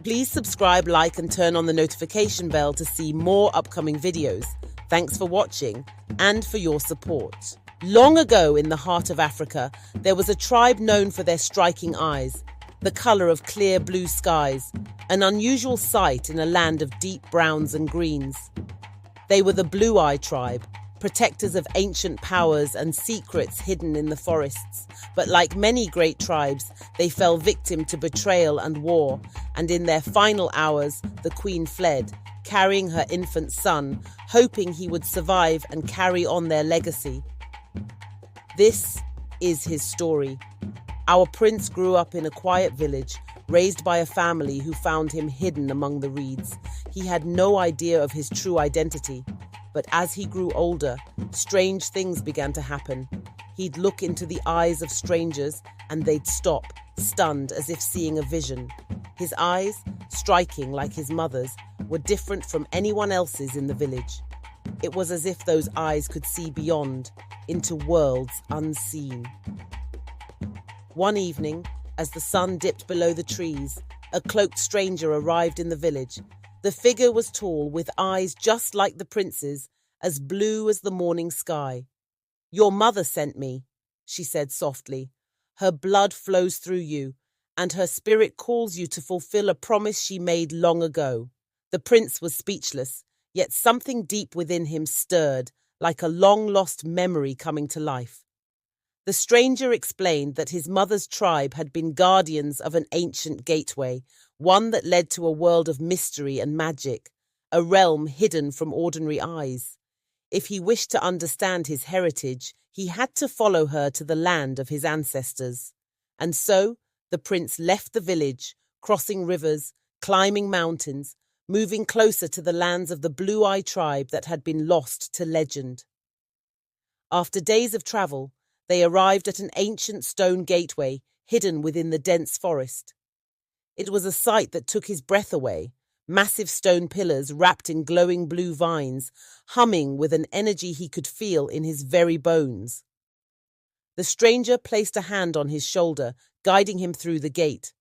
Please subscribe, like, and turn on the notification bell to see more upcoming videos. Thanks for watching and for your support. Long ago in the heart of Africa, there was a tribe known for their striking eyes, the color of clear blue skies, an unusual sight in a land of deep browns and greens. They were the Blue-Eye tribe, protectors of ancient powers and secrets hidden in the forests. But like many great tribes, they fell victim to betrayal and war, and in their final hours, the queen fled, carrying her infant son, hoping he would survive and carry on their legacy. This is his story. Our prince grew up in a quiet village, raised by a family who found him hidden among the reeds. He had no idea of his true identity. But as he grew older, strange things began to happen. He'd look into the eyes of strangers and they'd stop, stunned as if seeing a vision. His eyes, striking like his mother's, were different from anyone else's in the village. It was as if those eyes could see beyond, into worlds unseen. One evening, as the sun dipped below the trees, a cloaked stranger arrived in the village. The figure was tall, with eyes just like the prince's, as blue as the morning sky. "Your mother sent me," she said softly. "Her blood flows through you, and her spirit calls you to fulfill a promise she made long ago." The prince was speechless, yet something deep within him stirred, like a long-lost memory coming to life. The stranger explained that his mother's tribe had been guardians of an ancient gateway, one that led to a world of mystery and magic, a realm hidden from ordinary eyes. If he wished to understand his heritage, he had to follow her to the land of his ancestors. And so, the prince left the village, crossing rivers, climbing mountains, moving closer to the lands of the Blue-Eye tribe that had been lost to legend. After days of travel, they arrived at an ancient stone gateway hidden within the dense forest. It was a sight that took his breath away, massive stone pillars wrapped in glowing blue vines, humming with an energy he could feel in his very bones. The stranger placed a hand on his shoulder, guiding him through the gate.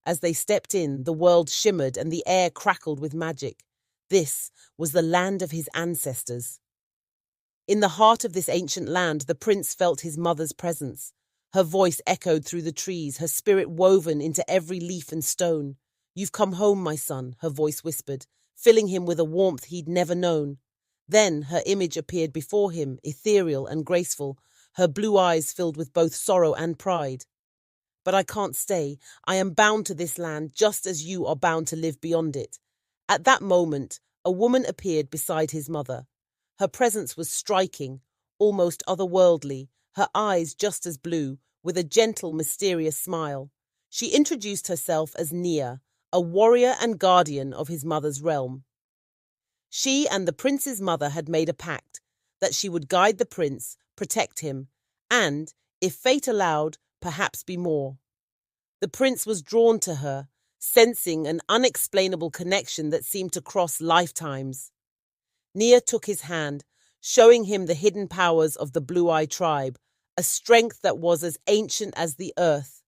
As they stepped in, the world shimmered and the air crackled with magic. This was the land of his ancestors. In the heart of this ancient land, the prince felt his mother's presence. Her voice echoed through the trees, her spirit woven into every leaf and stone. "You've come home, my son," her voice whispered, filling him with a warmth he'd never known. Then her image appeared before him, ethereal and graceful, her blue eyes filled with both sorrow and pride. "But I can't stay. I am bound to this land, just as you are bound to live beyond it." At that moment, a woman appeared beside his mother. Her presence was striking, almost otherworldly, her eyes just as blue, with a gentle, mysterious smile. She introduced herself as Nia, a warrior and guardian of his mother's realm. She and the prince's mother had made a pact that she would guide the prince, protect him, and, if fate allowed, perhaps be more. The prince was drawn to her, sensing an unexplainable connection that seemed to cross lifetimes. Nia took his hand, showing him the hidden powers of the Blue-Eye tribe, a strength that was as ancient as the earth.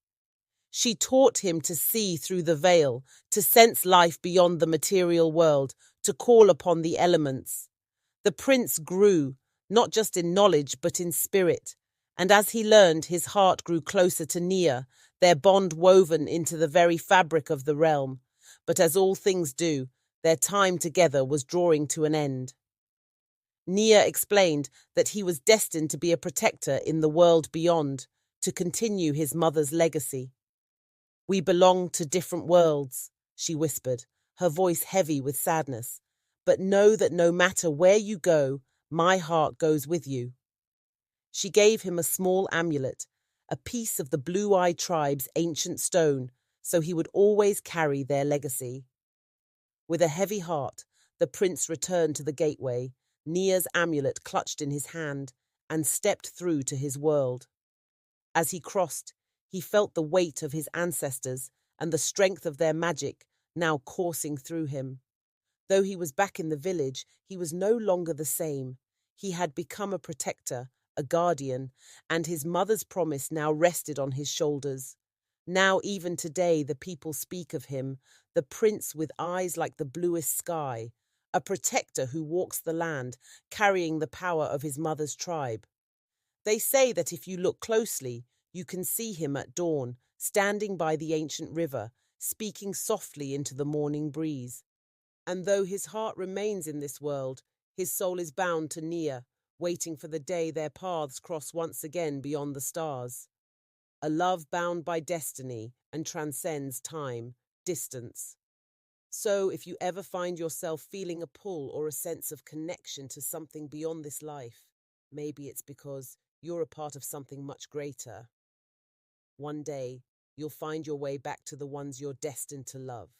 She taught him to see through the veil, to sense life beyond the material world, to call upon the elements. The prince grew, not just in knowledge but in spirit, and as he learned, his heart grew closer to Nia, their bond woven into the very fabric of the realm. But as all things do, their time together was drawing to an end. Nia explained that he was destined to be a protector in the world beyond, to continue his mother's legacy. "We belong to different worlds," she whispered, her voice heavy with sadness. "But know that no matter where you go, my heart goes with you." She gave him a small amulet, a piece of the Blue-Eye tribe's ancient stone, so he would always carry their legacy. With a heavy heart, the prince returned to the gateway, Nia's amulet clutched in his hand, and stepped through to his world. As he crossed, he felt the weight of his ancestors and the strength of their magic now coursing through him. Though he was back in the village, he was no longer the same. He had become a protector, a guardian, and his mother's promise now rested on his shoulders. Now, even today, the people speak of him, the prince with eyes like the bluest sky, a protector who walks the land, carrying the power of his mother's tribe. They say that if you look closely, you can see him at dawn, standing by the ancient river, speaking softly into the morning breeze. And though his heart remains in this world, his soul is bound to Nia, waiting for the day their paths cross once again beyond the stars. A love bound by destiny and transcends time, distance. So, if you ever find yourself feeling a pull or a sense of connection to something beyond this life, maybe it's because you're a part of something much greater. One day, you'll find your way back to the ones you're destined to love.